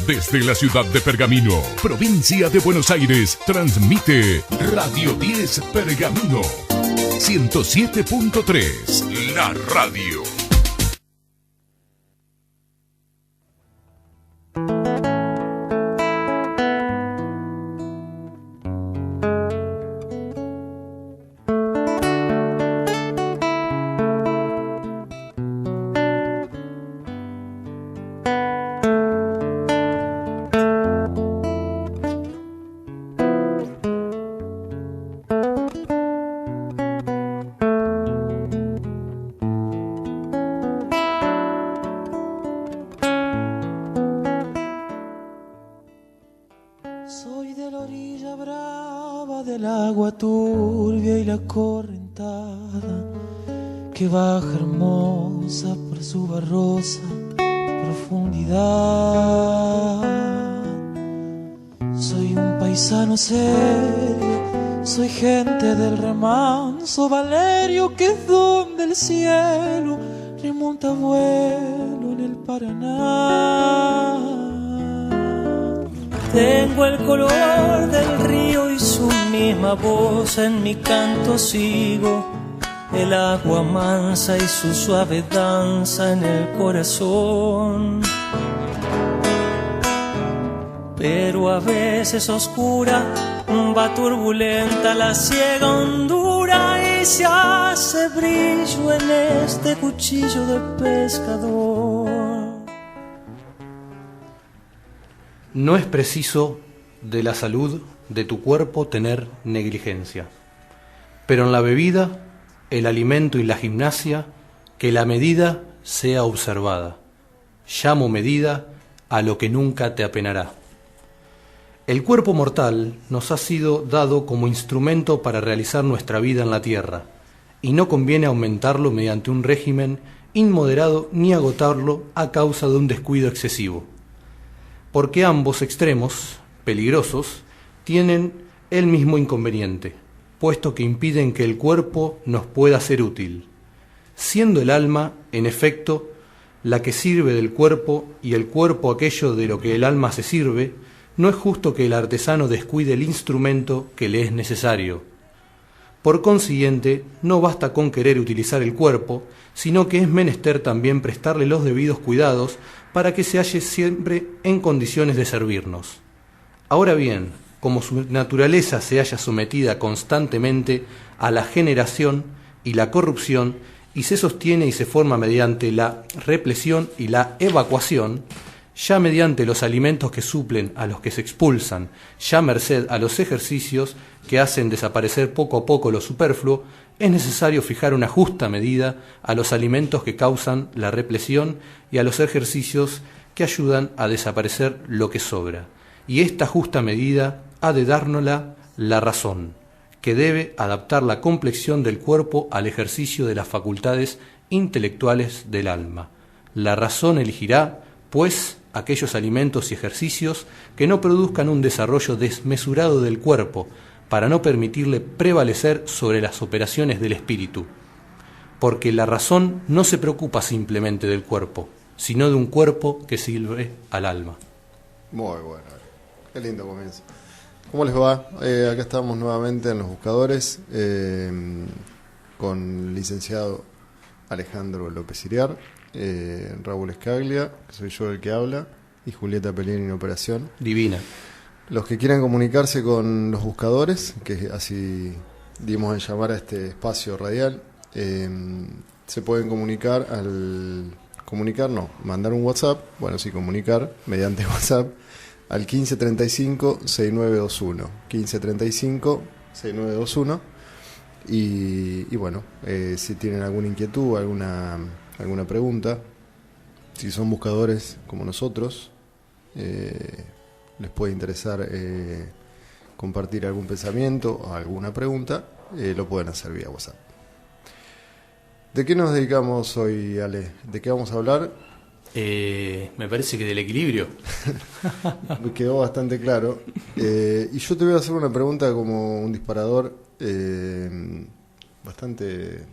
Desde la ciudad de Pergamino, provincia de Buenos Aires, transmite Radio 10 Pergamino 107.3, la radio. Que baja hermosa por su barrosa profundidad. Soy un paisano serio, soy gente del remanso Valerio, que es donde el cielo remonta vuelo en el Paraná. Tengo el color del río y su misma voz, en mi canto sigo el agua mansa y su suave danza en el corazón. Pero a veces oscura, va turbulenta la ciega hondura y se hace brillo en este cuchillo de pescador. No es preciso de la salud de tu cuerpo tener negligencia, pero en la bebida, el alimento y la gimnasia, que la medida sea observada. Llamo medida a lo que nunca te apenará. El cuerpo mortal nos ha sido dado como instrumento para realizar nuestra vida en la tierra, y no conviene aumentarlo mediante un régimen inmoderado ni agotarlo a causa de un descuido excesivo. Porque ambos extremos, peligrosos, tienen el mismo inconveniente, puesto que impiden que el cuerpo nos pueda ser útil, siendo el alma, en efecto, la que sirve del cuerpo y el cuerpo aquello de lo que el alma se sirve. No es justo que el artesano descuide el instrumento que le es necesario. Por consiguiente, no basta con querer utilizar el cuerpo, sino que es menester también prestarle los debidos cuidados para que se halle siempre en condiciones de servirnos. Ahora bien, como su naturaleza se halla sometida constantemente a la generación y la corrupción, y se sostiene y se forma mediante la represión y la evacuación, ya mediante los alimentos que suplen a los que se expulsan, ya merced a los ejercicios que hacen desaparecer poco a poco lo superfluo, es necesario fijar una justa medida a los alimentos que causan la represión y a los ejercicios que ayudan a desaparecer lo que sobra. Y esta justa medida ha de dárnosla la razón, que debe adaptar la complexión del cuerpo al ejercicio de las facultades intelectuales del alma. La razón elegirá, pues, aquellos alimentos y ejercicios que no produzcan un desarrollo desmesurado del cuerpo, para no permitirle prevalecer sobre las operaciones del espíritu. Porque la razón no se preocupa simplemente del cuerpo, sino de un cuerpo que sirve al alma. Muy bueno, qué lindo comienzo. ¿Cómo les va? Acá estamos nuevamente en Los Buscadores con el licenciado Alejandro López Iriar, Raúl Escaglia, que soy yo el que habla, y Julieta Pellegrini en operación. Divina. Los que quieran comunicarse con Los Buscadores, que así dimos en llamar a este espacio radial, se pueden comunicar mandar un WhatsApp, comunicar mediante WhatsApp al 1535-6921, 1535-6921, y bueno, si tienen alguna inquietud, alguna pregunta, si son buscadores como nosotros, les puede interesar compartir algún pensamiento o alguna pregunta, lo pueden hacer vía WhatsApp. ¿De qué nos dedicamos hoy, Ale? ¿De qué vamos a hablar? Me parece que del equilibrio. Me quedó bastante claro. Y yo te voy a hacer una pregunta como un disparador bastante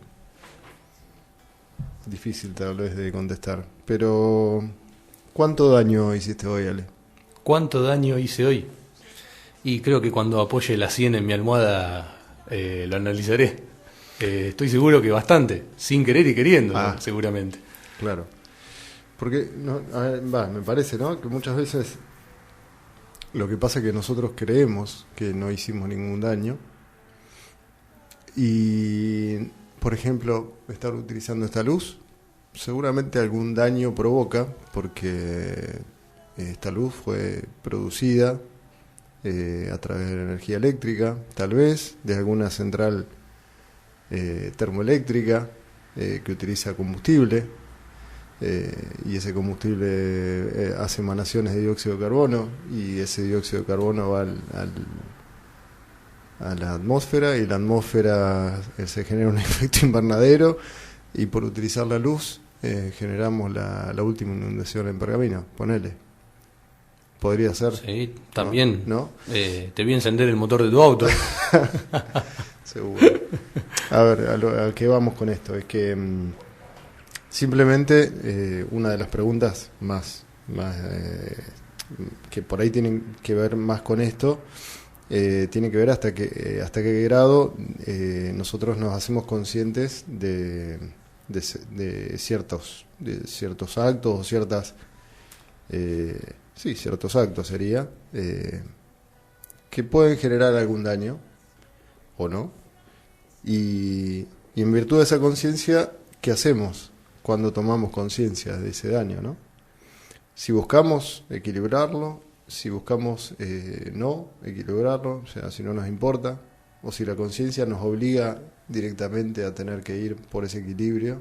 difícil tal vez de contestar. Pero, ¿cuánto daño hiciste hoy, Ale? ¿Cuánto daño hice hoy? Y creo que cuando apoye la 100 en mi almohada lo analizaré. Estoy seguro que bastante, sin querer y queriendo, ¿no? Seguramente. Claro. Porque, no, me parece, ¿no?, que muchas veces lo que pasa es que nosotros creemos que no hicimos ningún daño. Y, por ejemplo, estar utilizando esta luz, seguramente algún daño provoca, porque esta luz fue producida a través de la energía eléctrica, tal vez, de alguna central termoeléctrica que utiliza combustible, y ese combustible hace emanaciones de dióxido de carbono, y ese dióxido de carbono va a la atmósfera, y la atmósfera se genera un efecto invernadero, y por utilizar la luz generamos la última inundación en Pergamino, ponele. Podría ser. Sí, también. ¿No? Te vi encender el motor de tu auto. Seguro. A ver, a qué vamos con esto. Es que simplemente una de las preguntas más que por ahí tienen que ver más con esto, tiene que ver hasta qué grado nosotros nos hacemos conscientes de ciertos actos o ciertas ciertos actos sería que pueden generar algún daño o no, y en virtud de esa conciencia, ¿qué hacemos cuando tomamos conciencia de ese daño, no? Si buscamos equilibrarlo, si buscamos no equilibrarlo, o sea, si no nos importa, o si la conciencia nos obliga directamente a tener que ir por ese equilibrio,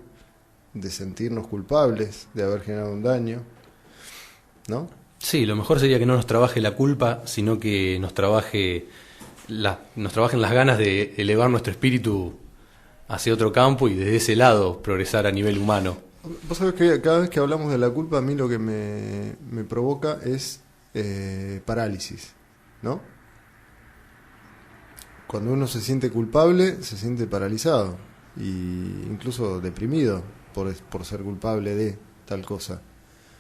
de sentirnos culpables de haber generado un daño, ¿no? Sí, lo mejor sería que no nos trabaje la culpa, sino que nos trabajen las ganas de elevar nuestro espíritu hacia otro campo y desde ese lado progresar a nivel humano. Vos sabés que cada vez que hablamos de la culpa, a mí lo que me provoca es parálisis, ¿no? Cuando uno se siente culpable, se siente paralizado e incluso deprimido por ser culpable de tal cosa.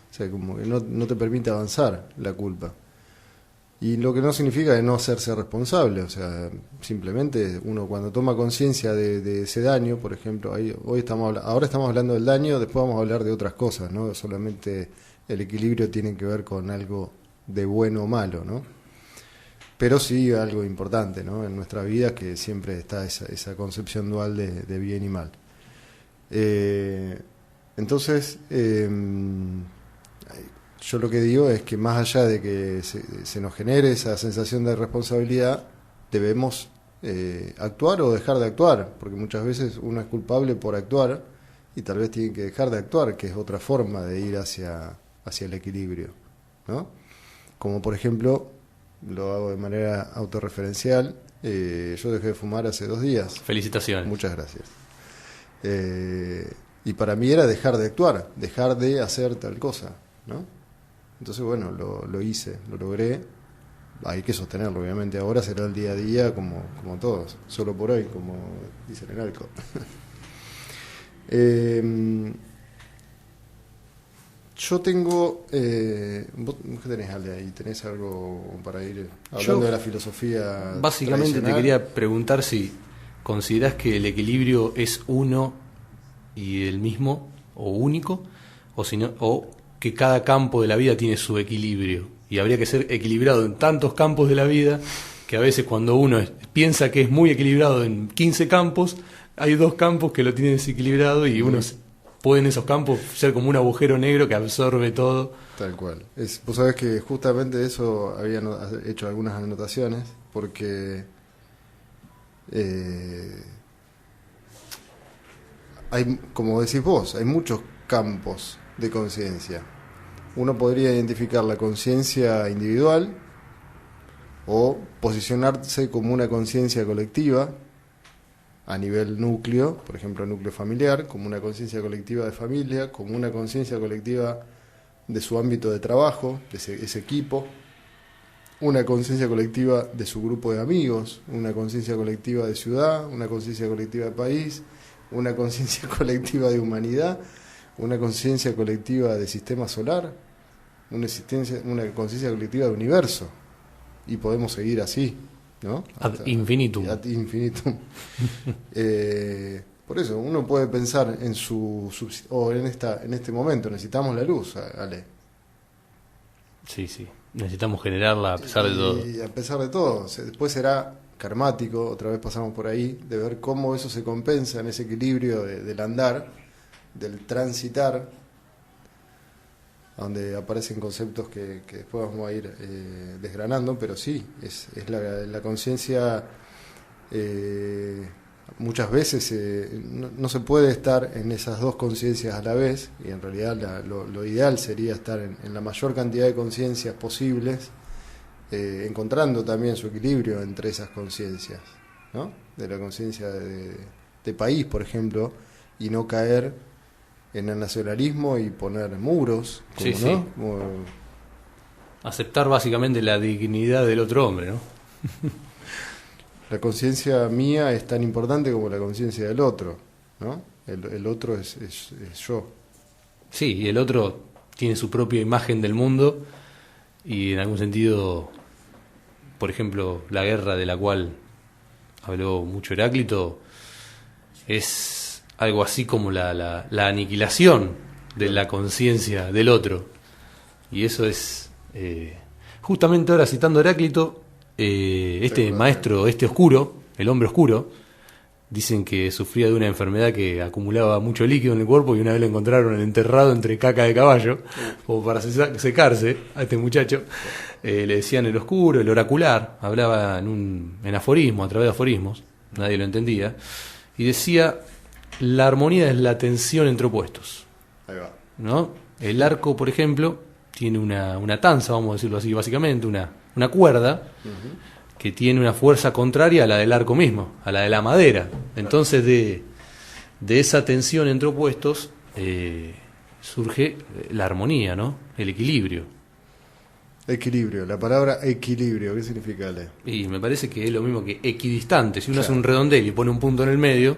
O sea, como que no te permite avanzar la culpa. Y lo que no significa es no hacerse responsable. O sea, simplemente uno cuando toma conciencia de ese daño, por ejemplo, ahora estamos hablando del daño, después vamos a hablar de otras cosas, ¿no? Solamente el equilibrio tiene que ver con algo de bueno o malo, ¿no? Pero sí algo importante, ¿no?, en nuestra vida, que siempre está esa concepción dual de bien y mal. Entonces, yo lo que digo es que más allá de que se nos genere esa sensación de responsabilidad, debemos actuar o dejar de actuar, porque muchas veces uno es culpable por actuar y tal vez tiene que dejar de actuar, que es otra forma de ir hacia el equilibrio, ¿no? Como por ejemplo, lo hago de manera autorreferencial, yo dejé de fumar hace 2 días. Felicitaciones. Muchas gracias. Y para mí era dejar de actuar, dejar de hacer tal cosa, ¿no? Entonces, bueno, lo hice, lo logré. Hay que sostenerlo, obviamente. Ahora será el día a día como todos, solo por hoy, como dicen en el alcohol. Yo tengo... ¿Vos qué tenés, Ale, ahí? ¿Tenés algo para ir hablando de la filosofía? Básicamente te quería preguntar si considerás que el equilibrio es uno y el mismo, o único, o que cada campo de la vida tiene su equilibrio, y habría que ser equilibrado en tantos campos de la vida, que a veces cuando uno piensa que es muy equilibrado en 15 campos, hay 2 campos que lo tienen desequilibrado, y uno puede en esos campos ser como un agujero negro que absorbe todo. Tal cual. Vos sabés que justamente de eso había hecho algunas anotaciones, porque hay, como decís vos, hay muchos campos de conciencia. Uno podría identificar la conciencia individual o posicionarse como una conciencia colectiva a nivel núcleo, por ejemplo, núcleo familiar, como una conciencia colectiva de familia, como una conciencia colectiva de su ámbito de trabajo, de ese equipo, una conciencia colectiva de su grupo de amigos, una conciencia colectiva de ciudad, una conciencia colectiva de país, una conciencia colectiva de humanidad, una conciencia colectiva de sistema solar, una existencia, una conciencia colectiva de universo, y podemos seguir así, ¿no? Ad infinitum. Ad infinitum. Por eso uno puede pensar en en este momento necesitamos la luz, Ale. Sí, necesitamos generarla a pesar de todo. Y a pesar de todo, después será karmático, otra vez pasamos por ahí, de ver cómo eso se compensa en ese equilibrio del andar, del transitar, donde aparecen conceptos que después vamos a ir desgranando, pero sí, es la conciencia. Muchas veces no se puede estar en esas dos conciencias a la vez, y en realidad lo ideal sería estar en la mayor cantidad de conciencias posibles, encontrando también su equilibrio entre esas conciencias, ¿no? De la conciencia de país, por ejemplo, y no caer en el nacionalismo y poner muros, Sí, ¿no? Como, aceptar básicamente la dignidad del otro hombre, ¿no? la conciencia mía es tan importante como la conciencia del otro, ¿no? El otro es yo. Sí, y el otro tiene su propia imagen del mundo, y en algún sentido, por ejemplo, la guerra de la cual habló mucho Heráclito es algo así como la aniquilación de la conciencia del otro. Y eso es, justamente ahora citando a Heráclito, este maestro, oscuro, el hombre oscuro, dicen que sufría de una enfermedad que acumulaba mucho líquido en el cuerpo, y una vez lo encontraron enterrado entre caca de caballo, como para secarse a este muchacho. Le decían el oscuro, el oracular, hablaba en aforismo, a través de aforismos, nadie lo entendía, y decía: la armonía es la tensión entre opuestos. Ahí va. ¿No? El arco, por ejemplo, tiene una tanza, vamos a decirlo así, básicamente, una cuerda, que tiene una fuerza contraria a la del arco mismo, a la de la madera. Entonces, de esa tensión entre opuestos surge la armonía, ¿no? El equilibrio. Equilibrio, la palabra equilibrio, ¿qué significa, Ale? Y me parece que es lo mismo que equidistante. Si uno Claro. hace un redondel y pone un punto en el medio,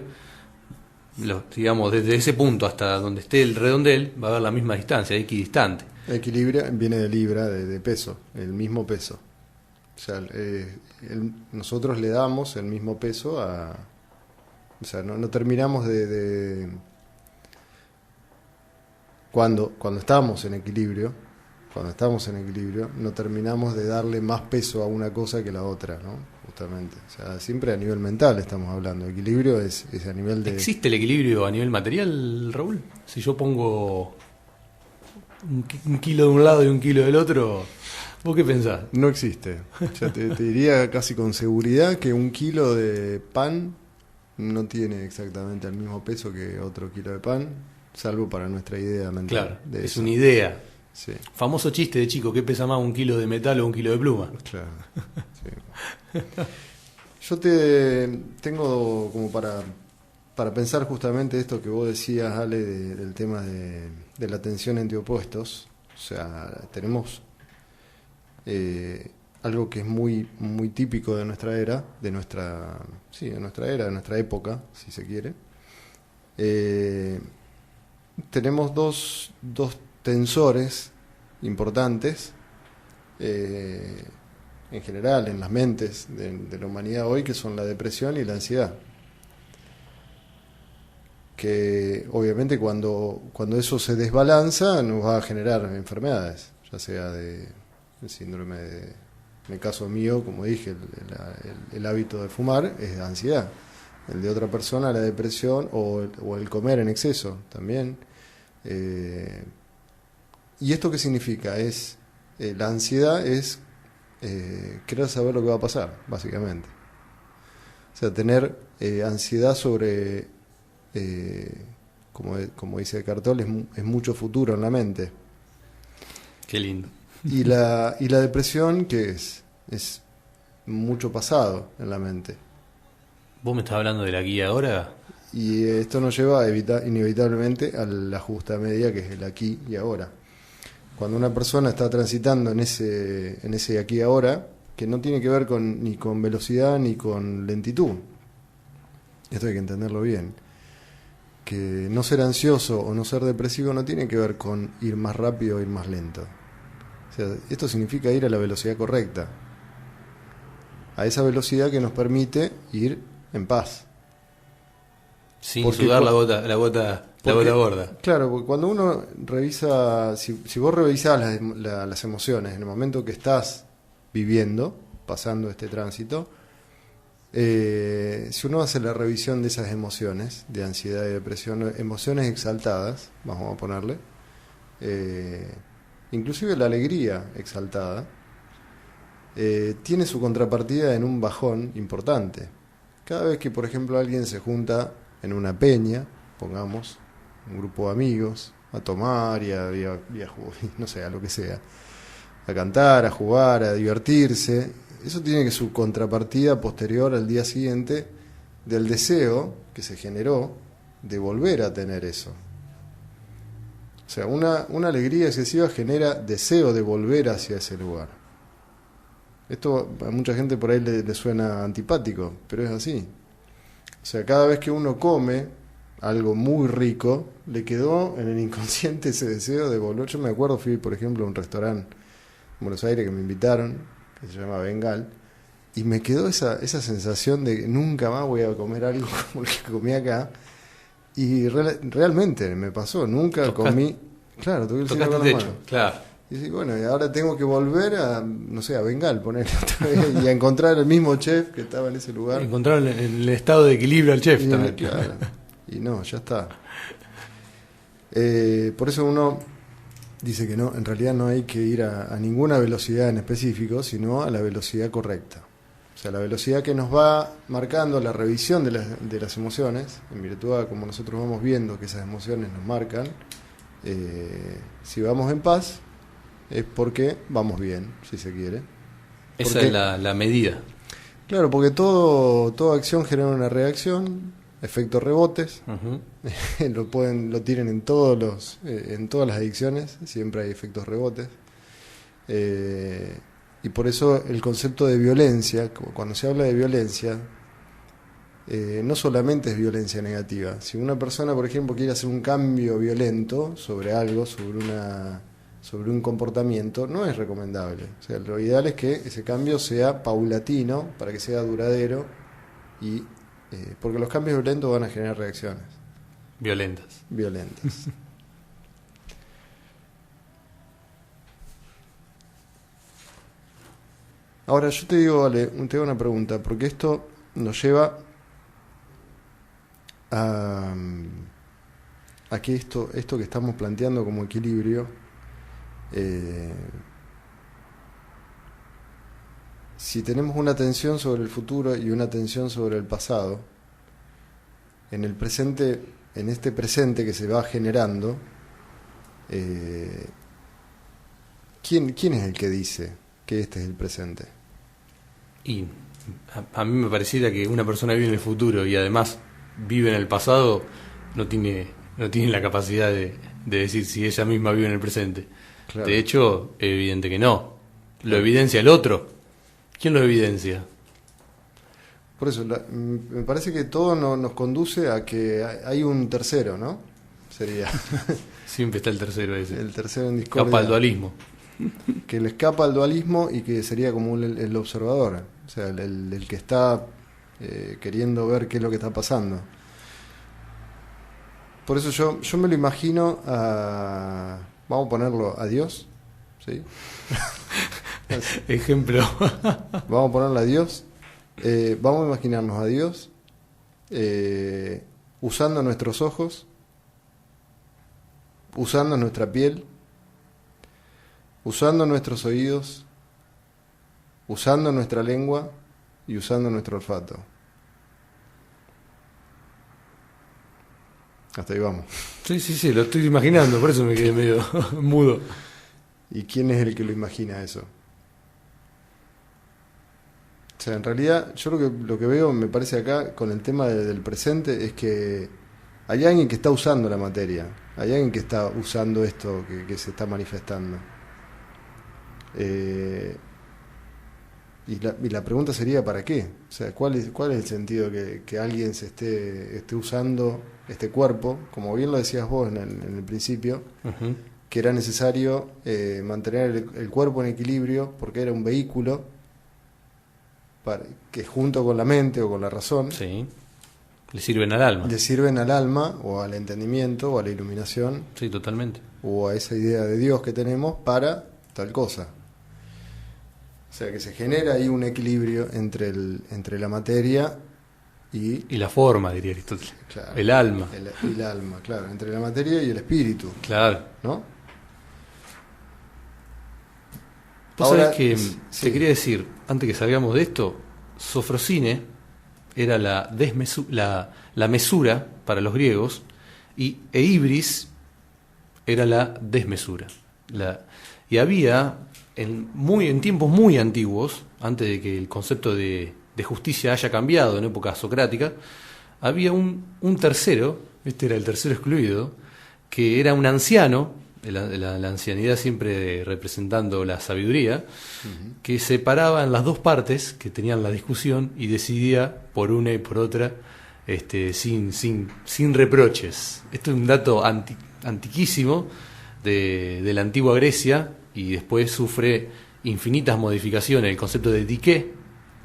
digamos, desde ese punto hasta donde esté el redondel, va a haber la misma distancia, equidistante. Equilibrio viene de libra, de peso, el mismo peso. O sea, nosotros le damos el mismo peso a... O sea, no terminamos de cuando estamos en equilibrio, no terminamos de darle más peso a una cosa que a la otra, ¿no? Justamente. O sea, siempre a nivel mental estamos hablando. Equilibrio es a nivel de... ¿Existe el equilibrio a nivel material, Raúl? Si yo pongo un kilo de un lado y un kilo del otro, ¿vos qué pensás? No existe. Ya te diría casi con seguridad que un kilo de pan no tiene exactamente el mismo peso que otro kilo de pan, salvo para nuestra idea mental. Claro, de es eso. una idea. Sí, Famoso chiste de chico: ¿qué pesa más, un kilo de metal o un kilo de pluma? claro. Sí. Yo tengo como para pensar justamente esto que vos decías, Ale, del tema de la tensión entre opuestos. O sea, tenemos algo que es muy, muy típico de nuestra era, de nuestra época, si se quiere. Tenemos dos tensores importantes en general en las mentes de la humanidad hoy, que son la depresión y la ansiedad, que obviamente cuando eso se desbalanza nos va a generar enfermedades, ya sea de síndrome en el caso mío, como dije, el hábito de fumar es de ansiedad, el de otra persona la depresión o el comer en exceso también. ¿Y esto qué significa? La ansiedad es querer saber lo que va a pasar, básicamente. O sea, tener ansiedad sobre, como dice Cartol, es mucho futuro en la mente. Qué lindo. Y la depresión, ¿qué es? Es mucho pasado en la mente. ¿Vos me estás hablando de la guía ahora? Y esto nos lleva inevitablemente a la justa media, que es el aquí y ahora. Cuando una persona está transitando en ese aquí y ahora, que no tiene que ver ni con velocidad ni con lentitud, esto hay que entenderlo bien, que no ser ansioso o no ser depresivo no tiene que ver con ir más rápido o ir más lento. sea, esto significa ir a la velocidad correcta, a esa velocidad que nos permite ir en paz. Sin Porque sudar la gota gorda. Claro, porque cuando uno revisa, si vos revisás las emociones en el momento que estás viviendo, pasando este tránsito, si uno hace la revisión de esas emociones, de ansiedad y depresión, emociones exaltadas, vamos a ponerle, inclusive la alegría exaltada, tiene su contrapartida en un bajón importante. Cada vez que, por ejemplo, alguien se junta en una peña, pongamos, un grupo de amigos, a tomar y a no sé, a lo que sea, a cantar, a jugar, a divertirse, eso tiene que su contrapartida posterior al día siguiente del deseo que se generó de volver a tener eso. O sea, una alegría excesiva genera deseo de volver hacia ese lugar. Esto a mucha gente por ahí le suena antipático, pero es así. O sea, cada vez que uno come algo muy rico, le quedó en el inconsciente ese deseo de volver. Yo me acuerdo, fui por ejemplo a un restaurante en Buenos Aires que me invitaron, que se llama Bengal, y me quedó esa sensación de que nunca más voy a comer algo como el que comí acá. Y realmente me pasó, nunca comí. Claro, tuve el cielo con la mano. Claro. Y sí, bueno, y ahora tengo que volver a, no sé, a Bengal, poner otra vez, y a encontrar el mismo chef que estaba en ese lugar. Encontrar el estado de equilibrio al chef también. Claro. Y no, ya está. Por eso uno dice que no, en realidad no hay que ir a ninguna velocidad en específico, sino a la velocidad correcta. O sea, la velocidad que nos va marcando la revisión de las emociones, en virtud a como nosotros vamos viendo que esas emociones nos marcan, si vamos en paz, es porque vamos bien, si se quiere. Esa es la medida. Claro, porque toda acción genera una reacción, efectos rebotes. Uh-huh. Lo tienen en todas las adicciones, siempre hay efectos rebotes. Y por eso el concepto de violencia, cuando se habla de violencia, no solamente es violencia negativa. Si una persona, por ejemplo, quiere hacer un cambio violento sobre algo, sobre un comportamiento, no es recomendable. O sea, lo ideal es que ese cambio sea paulatino para que sea duradero, y porque los cambios violentos van a generar reacciones violentas. Ahora yo te digo, vale, te hago una pregunta, porque esto nos lleva a que esto que estamos planteando como equilibrio, si tenemos una atención sobre el futuro y una atención sobre el pasado, en el presente, en este presente que se va generando, ¿quién es el que dice que este es el presente? Y a mí me pareciera que una persona vive en el futuro y además vive en el pasado, no tiene la capacidad de decir si ella misma vive en el presente. Claro. De hecho, es evidente que no. Lo evidencia el otro. ¿Quién lo evidencia? Por eso, me parece que todo nos conduce a que hay un tercero, ¿no? Sería. Siempre está el tercero ese. El tercero en discordia. Escapa al dualismo. Que le escapa al dualismo y que sería como el observador. O sea, el que está queriendo ver qué es lo que está pasando. Por eso yo me lo imagino a... Vamos a ponerlo a Dios, ¿sí? Ejemplo. Vamos a ponerlo a Dios. Vamos a imaginarnos a Dios usando nuestros ojos, usando nuestra piel, usando nuestros oídos, usando nuestra lengua y usando nuestro olfato. Hasta ahí vamos. Sí, lo estoy imaginando, por eso me quedé medio mudo. ¿Y quién es el que lo imagina eso? O sea, en realidad, yo lo que veo, me parece acá, con el tema del presente, es que hay alguien que está usando la materia, hay alguien que está usando esto que se está manifestando. Y la pregunta sería, ¿para qué? O sea, ¿cuál es el sentido que alguien se esté usando este cuerpo, como bien lo decías vos en el principio, uh-huh, que era necesario mantener el cuerpo en equilibrio porque era un vehículo que junto con la mente o con la razón Sí. Le sirven al alma. le sirven al alma o al entendimiento o a la iluminación Sí, totalmente. o a esa idea de Dios que tenemos para tal cosa. O sea que se genera ahí un equilibrio entre la materia y la forma, diría Aristóteles. claro, El alma. el alma, claro, entre la materia y el espíritu, Claro. ¿no? Vos Ahora, sabés que sí. te quería decir, antes que salgamos de esto, Sofrosine era la mesura para los griegos y Eibris era la desmesura. Y había, en tiempos muy antiguos, antes de que el concepto de justicia haya cambiado en época socrática, había un tercero, este era el tercero excluido, que era un anciano, la ancianidad siempre representando la sabiduría, que separaba en las dos partes que tenían la discusión y decidía por una y por otra sin reproches. Esto es un dato antiquísimo de la antigua Grecia y después sufre infinitas modificaciones. El concepto de diké,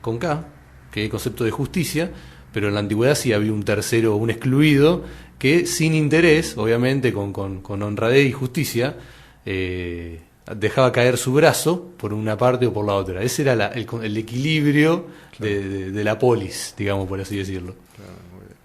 con K, que es el concepto de justicia, pero en la antigüedad sí había un tercero, un excluido, que sin interés, obviamente con honradez y justicia, dejaba caer su brazo por una parte o por la otra. Ese era el equilibrio de la polis, digamos, por así decirlo. Claro, muy bien.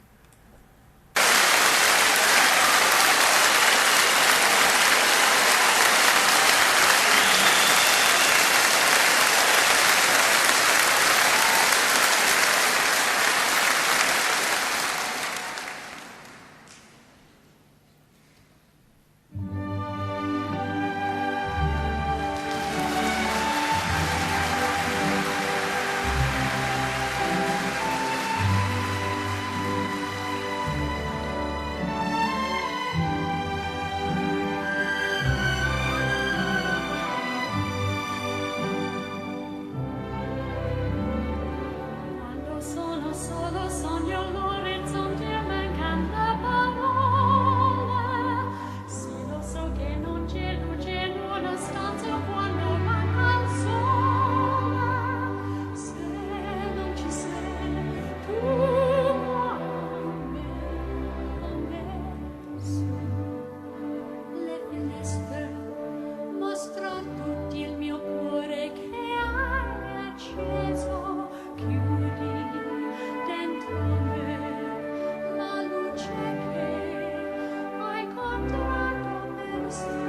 Quando sono solo sogno all'orizzonte e mancan le parole. Sì, lo so che non c'è luce in una stanza quando manca il sole. Se non ci sei tu a me su le finestre mostro tutti il mio cuore che hai acceso. Chiudi dentro me la luce che hai incontrato per strada.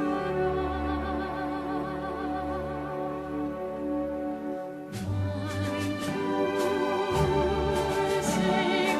Sei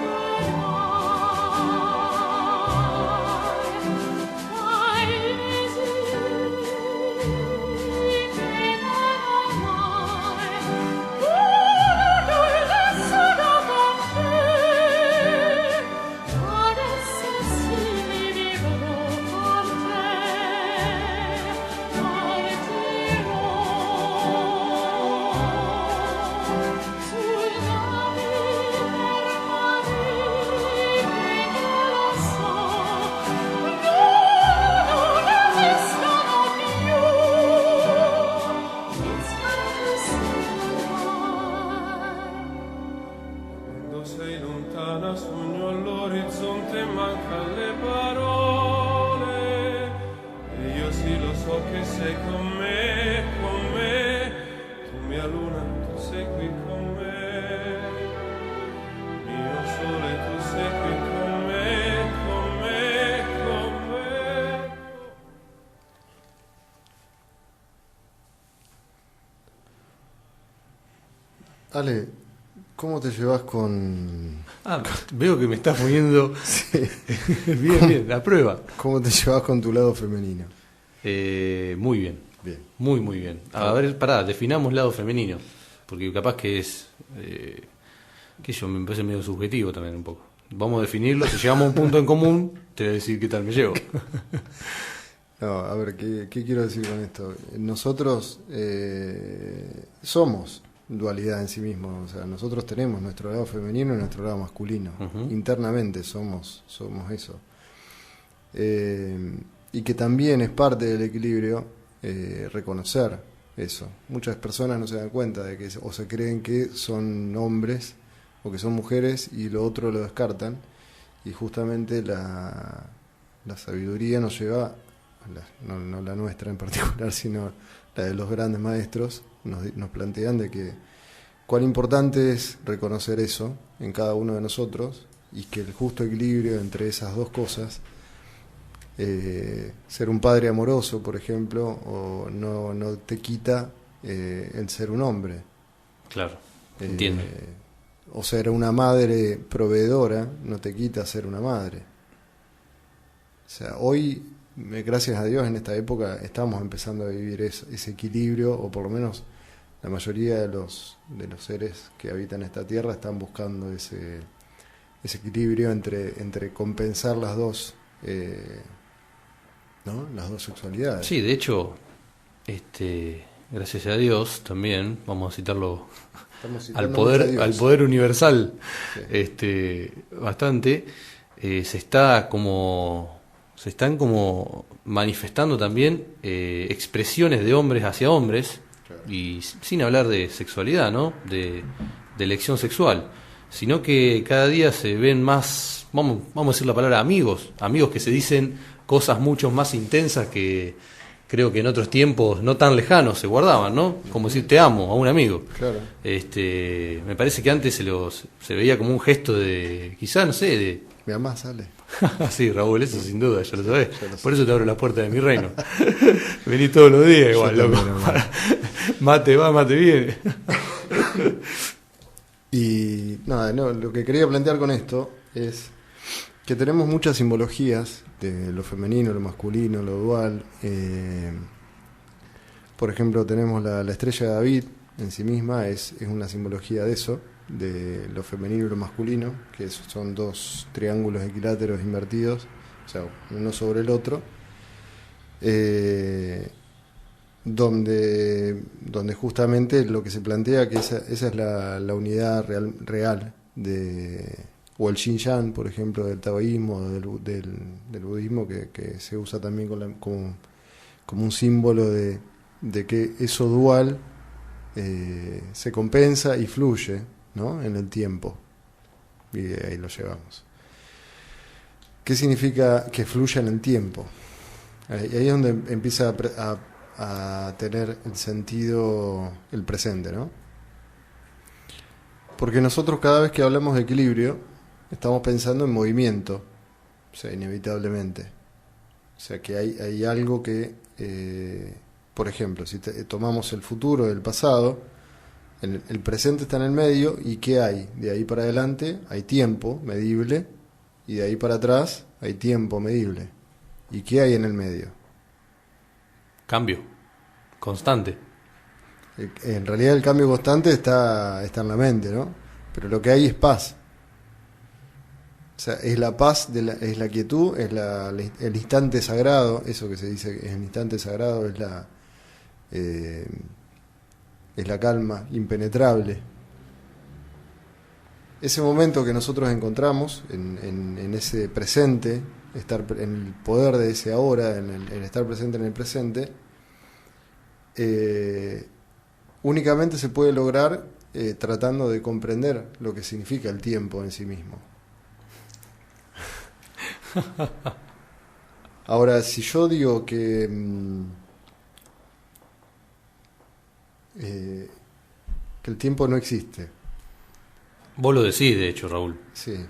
Quando sei lontana sogno all'orizzonte mancan le parole e io sì lo so che sei con me, tu mia luna, tu sei qui con me, mio sole, tu sei qui con me, con me, con me. Ale, ¿cómo te llevas con Veo que me estás poniendo bien, la prueba. cómo te llevas con tu lado femenino? Muy bien. Bien. Muy bien. A ver, pará, definamos lado femenino. Porque capaz que es. Que yo me parece medio subjetivo también un poco. Vamos a definirlo. Si llegamos a un punto en común, te voy a decir qué tal me llevo. No, a ver, ¿qué quiero decir con esto? Nosotros somos dualidad en sí mismo. O sea, nosotros tenemos nuestro lado femenino y nuestro lado masculino. Ujú. Internamente somos eso. y que también es parte del equilibrio reconocer eso. Muchas personas no se dan cuenta de que o se creen que son hombres o que son mujeres y lo otro lo descartan, y justamente la sabiduría nos lleva, no la nuestra en particular, sino la de los grandes maestros, nos plantean de que cuán importante es reconocer eso en cada uno de nosotros, y que el justo equilibrio entre esas dos cosas, ser un padre amoroso, por ejemplo, o no te quita el ser un hombre. Claro, entiendo. O ser una madre proveedora no te quita ser una madre. O sea, hoy, gracias a Dios, en esta época estamos empezando a vivir ese equilibrio, o por lo menos la mayoría de los seres que habitan esta tierra están buscando ese equilibrio entre compensar las dos, ¿no? Las dos sexualidades. Sí, de hecho, gracias a Dios también, vamos a citarlo al poder universal, sí. Bastante, se están como manifestando también expresiones de hombres hacia hombres, claro. Y sin hablar de sexualidad, ¿no? De elección sexual, sino que cada día se ven más, vamos a decir la palabra amigos que se dicen cosas mucho más intensas que creo que en otros tiempos no tan lejanos se guardaban, ¿no? Como decir te amo a un amigo. Claro. Me parece que antes se veía como un gesto de, quizá, no sé, de... Mi mamá sale. Sí, Raúl, eso sin duda, ya lo sabés. Por eso te abro las puertas de mi reino. Vení todos los días igual, loco. Mate va, mate viene. Y nada, lo que quería plantear con esto es que tenemos muchas simbologías de lo femenino, lo masculino, lo dual. Por ejemplo, tenemos la estrella de David en sí misma, es una simbología de eso, de lo femenino y lo masculino, que son dos triángulos equiláteros invertidos, o sea, uno sobre el otro, donde justamente lo que se plantea que esa es la unidad real o el Yin Yang, por ejemplo, del taoísmo, del budismo, que se usa también como un símbolo de que eso dual se compensa y fluye, ¿no? En el tiempo, y ahí lo llevamos. ¿Qué significa que fluya en el tiempo? Ahí es donde empieza a tener el sentido el presente, ¿no? Porque nosotros cada vez que hablamos de equilibrio estamos pensando en movimiento, o sea, inevitablemente. O sea, que hay algo que, por ejemplo, si tomamos el futuro del pasado, el presente está en el medio, ¿y qué hay? De ahí para adelante hay tiempo medible, y de ahí para atrás hay tiempo medible. ¿Y qué hay en el medio? Cambio constante. En realidad el cambio constante está en la mente, ¿no? Pero lo que hay es paz. O sea, es la paz, es la quietud, es el instante sagrado, eso que se dice que es el instante sagrado, es la calma impenetrable. Ese momento que nosotros encontramos en ese presente, estar en el poder de ese ahora, en el estar presente en el presente, únicamente se puede lograr tratando de comprender lo que significa el tiempo en sí mismo. Ahora, si yo digo que el tiempo no existe. Vos lo decís, de hecho, Raúl. Sí.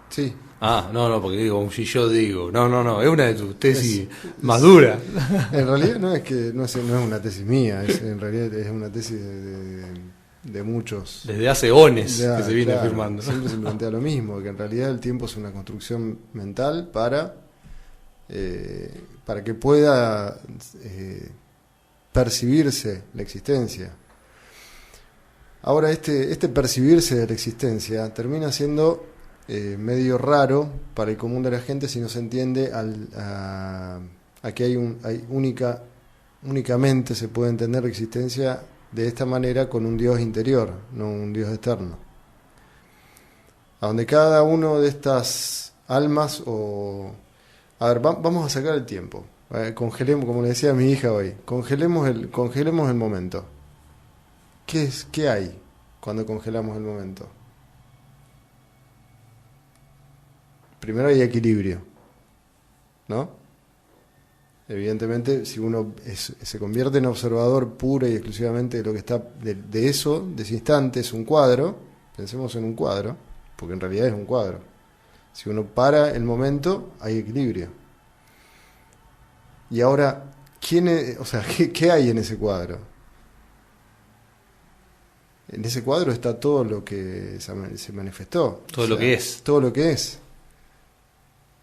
Sí. Ah, no, porque digo, si yo digo, no, es una de tus tesis más duras. En realidad no es que no es una tesis mía, en realidad es una tesis de muchos. Desde hace eones que se viene afirmando. Siempre se plantea lo mismo, que en realidad el tiempo es una construcción mental para que pueda percibirse la existencia. Ahora este percibirse de la existencia termina siendo medio raro para el común de la gente si no se entiende a que únicamente se puede entender la existencia de esta manera con un Dios interior, no un Dios externo. A donde cada uno de estas almas o A ver, vamos a sacar el tiempo. Congelemos, como le decía a mi hija hoy, congelemos el momento. ¿Qué hay cuando congelamos el momento? Primero hay equilibrio, ¿no? Evidentemente, si uno se convierte en observador pura y exclusivamente de lo que está de eso, de ese instante, es un cuadro, pensemos en un cuadro, porque en realidad es un cuadro. Si uno para el momento, hay equilibrio. Y ahora, ¿qué hay en ese cuadro? En ese cuadro está todo lo que se manifestó. Todo lo que es. Todo lo que es.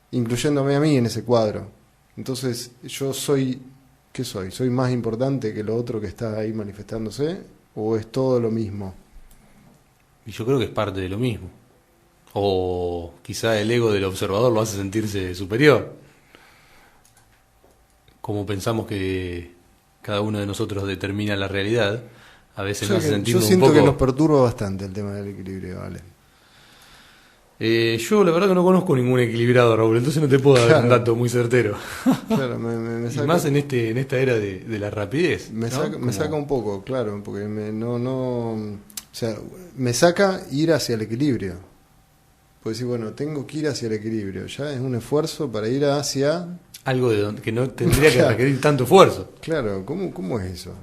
Incluyéndome a mí en ese cuadro. Entonces, yo soy... ¿Qué soy? ¿Soy más importante que lo otro que está ahí manifestándose? ¿O es todo lo mismo? Y yo creo que es parte de lo mismo. O quizá el ego del observador lo hace sentirse superior. Como pensamos que cada uno de nosotros determina la realidad, a veces nos hace sentirnos yo siento un poco... que nos perturba bastante el tema del equilibrio, ¿vale? Yo la verdad que no conozco ningún equilibrado, Raúl, entonces no te puedo dar un dato muy certero. Claro, me saca, y más en esta era de la rapidez. Me, ¿no? me saca un poco, claro, porque o sea, me saca ir hacia el equilibrio. Pues decir, bueno, tengo que ir hacia el equilibrio. Ya es un esfuerzo para ir hacia... Algo que no tendría que requerir tanto esfuerzo. Claro, ¿cómo es eso?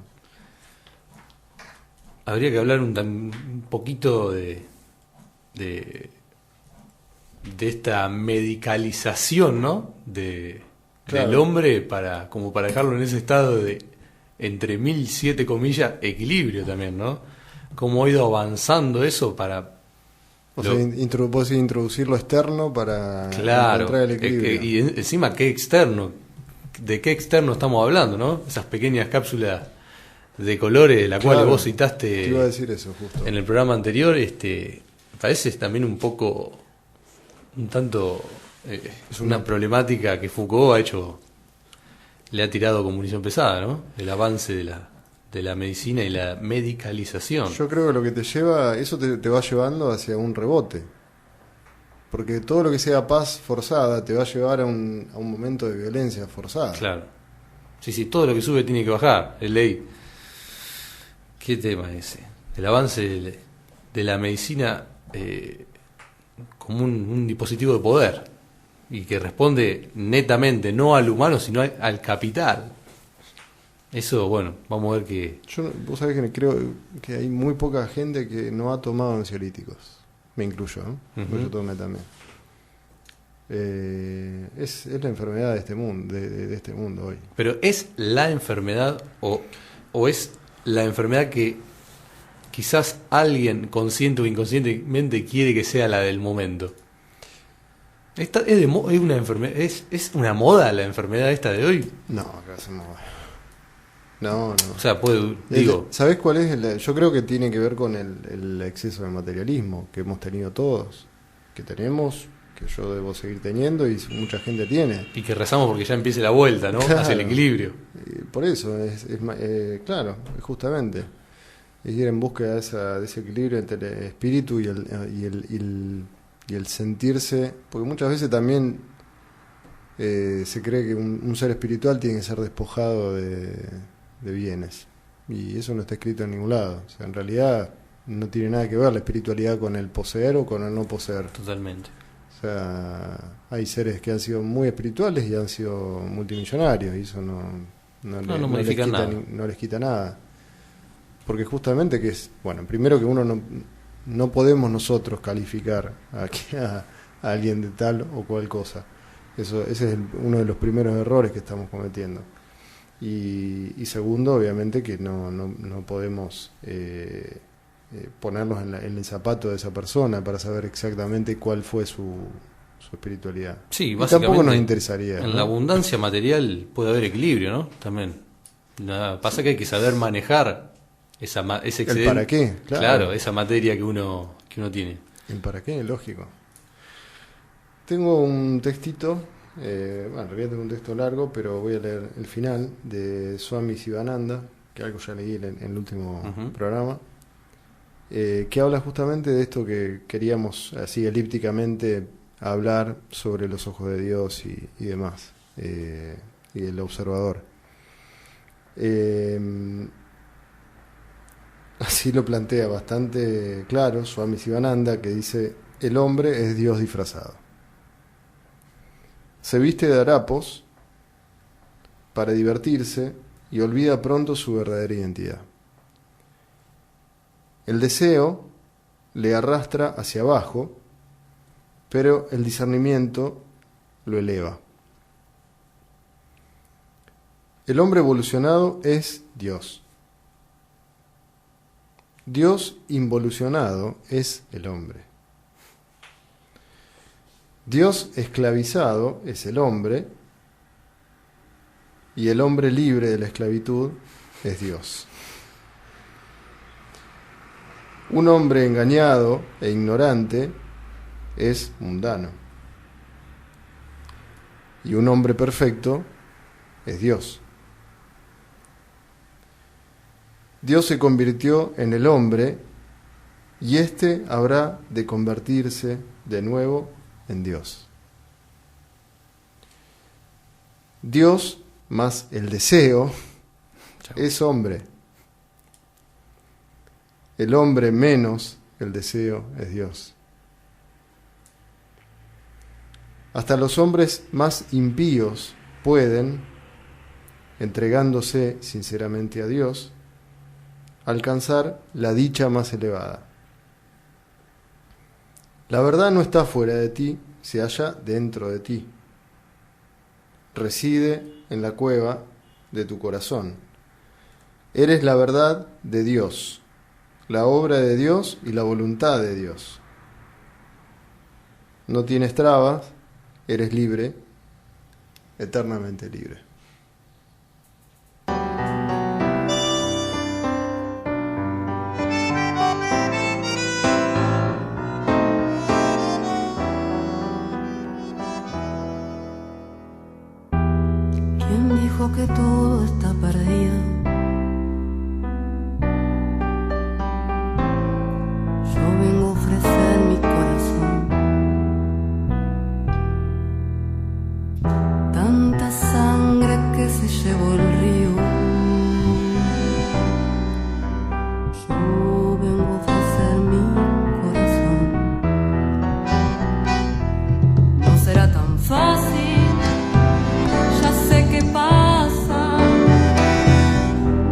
Habría que hablar un poquito de esta medicalización, ¿no? Claro. Del hombre como para dejarlo en ese estado de, entre 1007 comillas, equilibrio también, ¿no? Cómo ha ido avanzando eso para... Sea, vos introducir lo externo para encontrar el equilibrio. Y encima, ¿qué externo? ¿De qué externo estamos hablando, no? Esas pequeñas cápsulas de colores, de la cual vos citaste te iba a decir eso, justo. en el programa anterior, parece también un tanto es una problemática que Foucault le ha tirado como munición pesada, ¿no? El avance de la medicina y la medicalización. Yo creo que lo que eso te va llevando hacia un rebote. Porque todo lo que sea paz forzada te va a llevar a un momento de violencia forzada. Claro. Sí, todo lo que sube tiene que bajar, es ley. ¿Qué tema ese? El avance de la medicina como un dispositivo de poder y que responde netamente no al humano sino al capital. Eso, bueno, vamos a ver que... Vos sabés que creo que hay muy poca gente que no ha tomado ansiolíticos. Me incluyo, ¿no? Uh-huh. Yo tomé también. Es la enfermedad de este mundo, de este mundo hoy. Pero ¿es la enfermedad o es la enfermedad que quizás alguien consciente o inconscientemente quiere que sea la del momento? ¿Es una enfermedad, es una moda la enfermedad esta de hoy? No, acá se moda. No. O sea, ¿sabés cuál es? Yo creo que tiene que ver con el exceso de materialismo que hemos tenido todos, que tenemos, que yo debo seguir teniendo y mucha gente tiene. Y que rezamos porque ya empiece la vuelta, ¿no? Claro. Hacia el equilibrio. Por eso, claro, justamente. Es ir en búsqueda de ese equilibrio entre el espíritu y el sentirse, porque muchas veces también se cree que un ser espiritual tiene que ser despojado de bienes, y eso no está escrito en ningún lado. O sea, en realidad no tiene nada que ver la espiritualidad con el poseer o con el no poseer. Totalmente. O sea, hay seres que han sido muy espirituales y han sido multimillonarios, y eso no les quita nada. Porque justamente que es, bueno, primero que uno no podemos nosotros calificar a alguien de tal o cual cosa. Ese es uno de los primeros errores que estamos cometiendo. Y segundo, obviamente, que no podemos ponernos en el zapato de esa persona para saber exactamente cuál fue su espiritualidad. Sí, y básicamente, tampoco nos interesaría. En ¿no? la abundancia material puede haber equilibrio, ¿no? También. Pasa que hay que saber manejar ese excedente. ¿El para qué? Claro, esa materia que uno tiene. ¿El para qué? Lógico. Tengo un textito, en realidad tengo un texto largo, pero voy a leer el final de Swami Sivananda, que algo ya leí en el último programa, que habla justamente de esto que queríamos así elípticamente a hablar sobre los ojos de Dios y demás, y el observador. Así lo plantea bastante claro Swami Sivananda, que dice: el hombre es Dios disfrazado. Se viste de harapos para divertirse y olvida pronto su verdadera identidad. El deseo le arrastra hacia abajo, pero el discernimiento lo eleva. El hombre evolucionado es Dios. Dios involucionado es el hombre. Dios esclavizado es el hombre, y el hombre libre de la esclavitud es Dios. Un hombre engañado e ignorante es mundano, y un hombre perfecto es Dios. Dios se convirtió en el hombre, y éste habrá de convertirse de nuevo en Dios. Dios más el deseo es hombre. El hombre menos el deseo es Dios. Hasta los hombres más impíos pueden, entregándose sinceramente a Dios, alcanzar la dicha más elevada. La verdad no está fuera de ti, se halla dentro de ti. Reside en la cueva de tu corazón. Eres la verdad de Dios, la obra de Dios y la voluntad de Dios. No tienes trabas, eres libre, eternamente libre. ¿Quién dijo que todo está perdido? Yo vengo a ofrecer mi corazón. Tanta sangre que se llevó el río. Yo vengo a ofrecer mi corazón. No será tan fácil. ¿Qué pasa?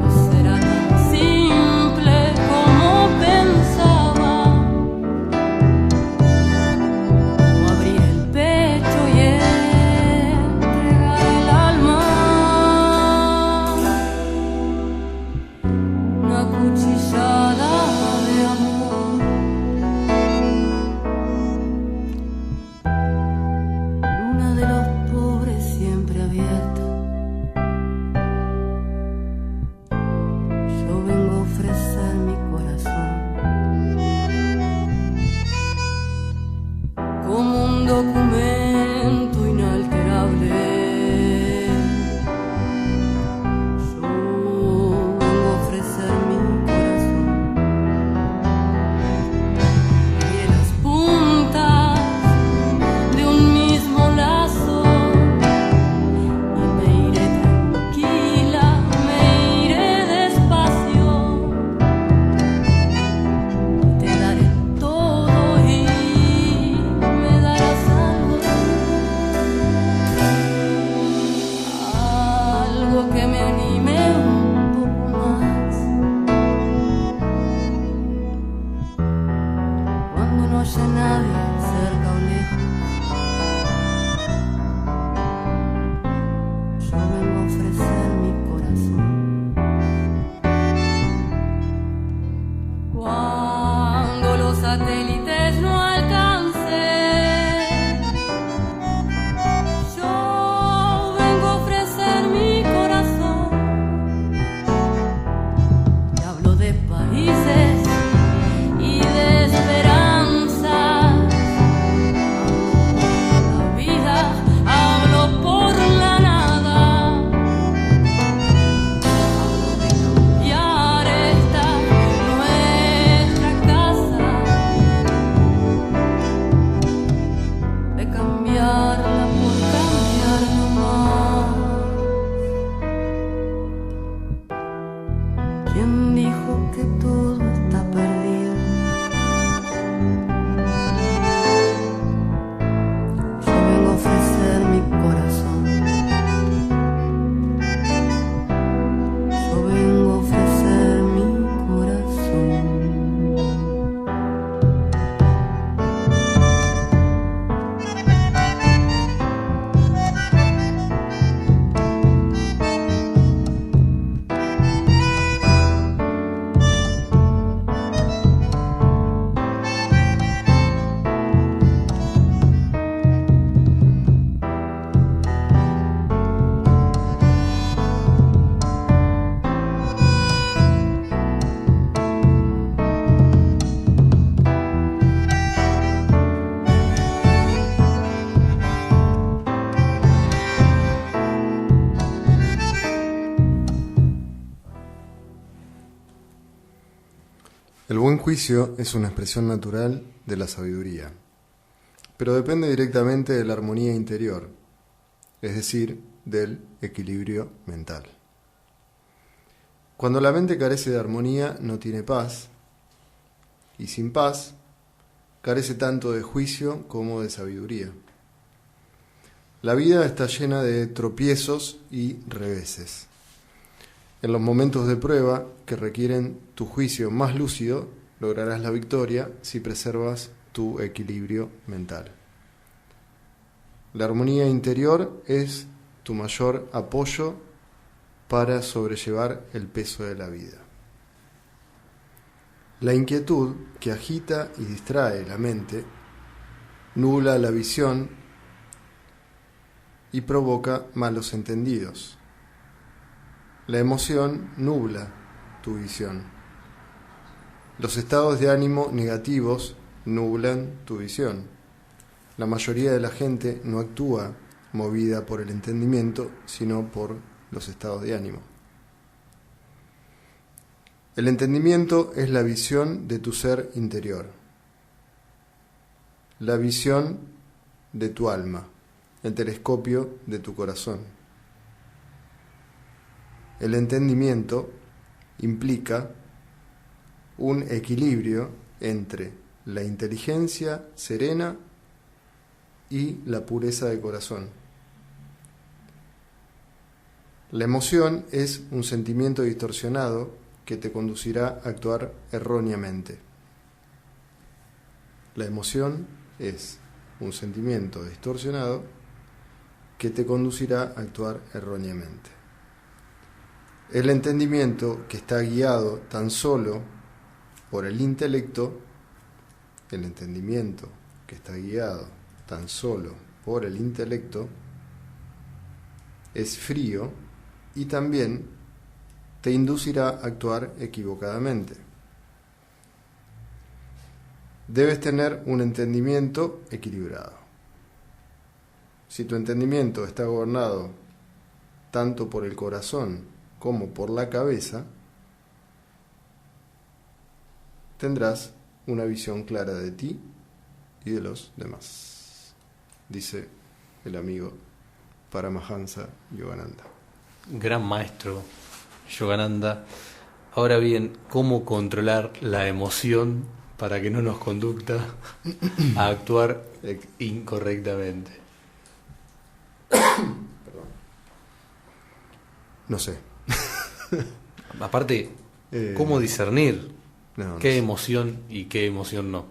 No será tan simple como pensaba. No abrir el pecho y entregar el alma. El buen juicio es una expresión natural de la sabiduría, pero depende directamente de la armonía interior, es decir, del equilibrio mental. Cuando la mente carece de armonía, no tiene paz, y sin paz, carece tanto de juicio como de sabiduría. La vida está llena de tropiezos y reveses. En los momentos de prueba que requieren tu juicio más lúcido, lograrás la victoria si preservas tu equilibrio mental. La armonía interior es tu mayor apoyo para sobrellevar el peso de la vida. La inquietud que agita y distrae la mente nubla la visión y provoca malos entendidos. La emoción nubla tu visión. Los estados de ánimo negativos nublan tu visión. La mayoría de la gente no actúa movida por el entendimiento, sino por los estados de ánimo. El entendimiento es la visión de tu ser interior, la visión de tu alma, el telescopio de tu corazón. El entendimiento implica un equilibrio entre la inteligencia serena y la pureza de corazón. La emoción es un sentimiento distorsionado que te conducirá a actuar erróneamente. La emoción es un sentimiento distorsionado que te conducirá a actuar erróneamente. El entendimiento que está guiado tan solo por el intelecto, es frío y también te inducirá a actuar equivocadamente. Debes tener un entendimiento equilibrado. Si tu entendimiento está gobernado tanto por el corazón como por la cabeza, tendrás una visión clara de ti y de los demás, dice el amigo Paramahansa Yogananda. Gran maestro Yogananda. Ahora bien, ¿cómo controlar la emoción para que no nos conduzca a actuar incorrectamente? Perdón. No sé. Aparte, ¿cómo discernir qué sé. emoción y qué emoción no?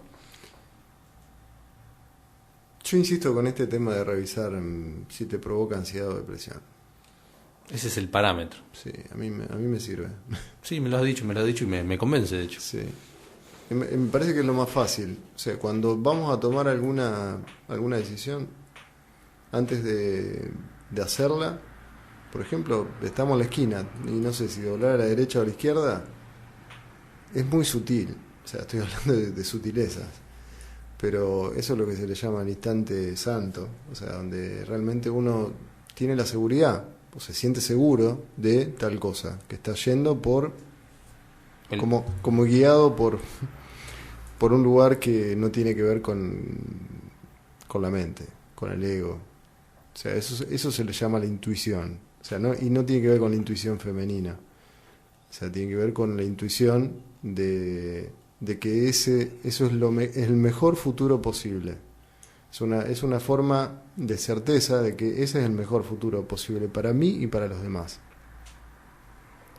Yo insisto con este tema de revisar si te provoca ansiedad o depresión. Ese es el parámetro. Sí, a mí me sirve. Sí, me lo has dicho y me convence, de hecho. Sí. Me parece que es lo más fácil. O sea, cuando vamos a tomar alguna decisión, antes de hacerla, por ejemplo, estamos en la esquina y no sé si doblar a la derecha o a la izquierda, es muy sutil. O sea, estoy hablando de sutilezas. Pero eso es lo que se le llama el instante santo. O sea, donde realmente uno tiene la seguridad o se siente seguro de tal cosa, que está yendo como guiado por un lugar que no tiene que ver con la mente, con el ego. O sea, eso se le llama la intuición. O sea, y no tiene que ver con la intuición femenina. O sea, tiene que ver con la intuición de que eso es el mejor futuro posible. Es una forma de certeza de que ese es el mejor futuro posible para mí y para los demás.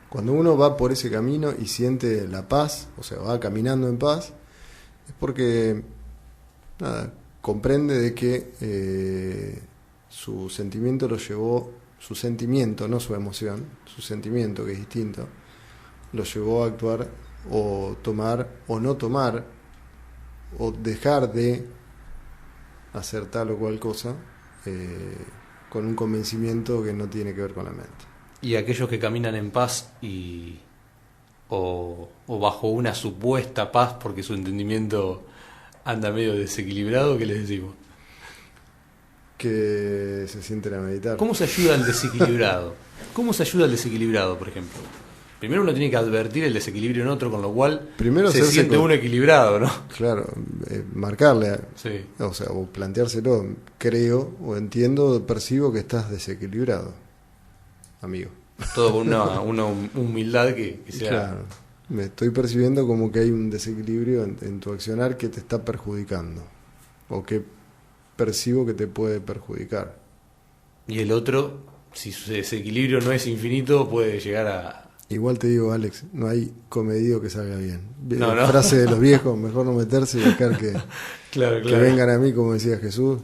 Cuando uno va por ese camino y siente la paz, o sea, va caminando en paz, es porque comprende de que su sentimiento lo llevó, su sentimiento, no su emoción, su sentimiento, que es distinto, lo llevó a actuar o tomar o no tomar o dejar de hacer tal o cual cosa con un convencimiento que no tiene que ver con la mente. Y aquellos que caminan en paz o bajo una supuesta paz porque su entendimiento anda medio desequilibrado, ¿qué les decimos? Que se sienten a meditar. ¿Cómo se ayuda al desequilibrado? ¿Cómo se ayuda al desequilibrado, por ejemplo? Primero uno tiene que advertir el desequilibrio en otro, con lo cual Primero se hacerse siente uno equilibrado, ¿no? Claro, marcarle, Sí. o sea, o planteárselo, creo, o entiendo, percibo que estás desequilibrado, amigo. Todo con una humildad que sea... Claro, me estoy percibiendo como que hay un desequilibrio en tu accionar que te está perjudicando, o que percibo que te puede perjudicar. Y el otro, si su desequilibrio no es infinito, puede llegar a... Igual te digo, Alex, no hay comedido que salga bien. No, no. Frase de los viejos, mejor no meterse y dejar que, Claro, que vengan a mí, como decía Jesús.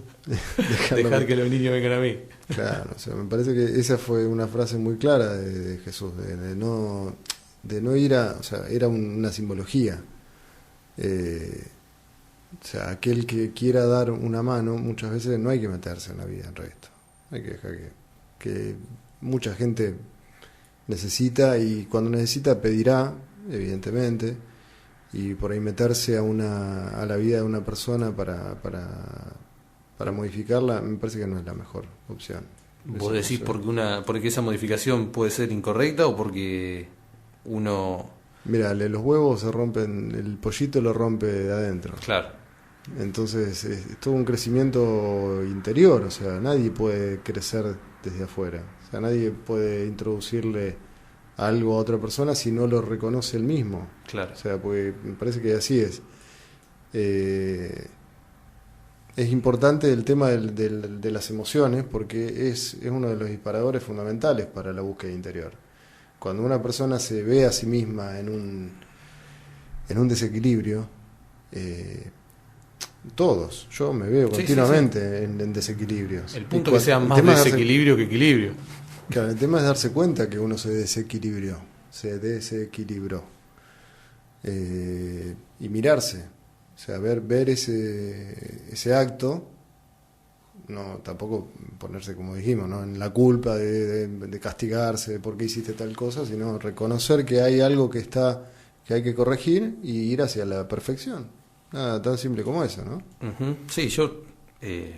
Dejar que los niños vengan a mí. Claro, o sea, me parece que esa fue una frase muy clara de Jesús, de no ir a, o sea, era una simbología. O sea, aquel que quiera dar una mano, muchas veces no hay que meterse en la vida en resto. Hay que dejar que mucha gente necesita, y cuando necesita pedirá, evidentemente, y por ahí meterse a la vida de una persona para modificarla, me parece que no es la mejor opción. ¿Vos decís porque esa modificación puede ser incorrecta o porque uno... Mira, los huevos se rompen, el pollito lo rompe de adentro. Claro. Entonces es todo un crecimiento interior, o sea, nadie puede crecer desde afuera. O sea, nadie puede introducirle algo a otra persona si no lo reconoce él mismo. Claro. O sea, porque me parece que así es. Es importante el tema de las emociones, porque es uno de los disparadores fundamentales para la búsqueda interior. Cuando una persona se ve a sí misma en un desequilibrio, todos, yo me veo continuamente en desequilibrios. El punto es que sea más desequilibrio que equilibrio. Claro, el tema es darse cuenta que uno se desequilibró, y mirarse, o sea, ver ese acto, no tampoco ponerse, como dijimos, ¿no?, en la culpa de castigarse de por qué hiciste tal cosa, sino reconocer que hay algo que hay que corregir y ir hacia la perfección. Nada tan simple como eso, ¿no? Uh-huh. Sí, yo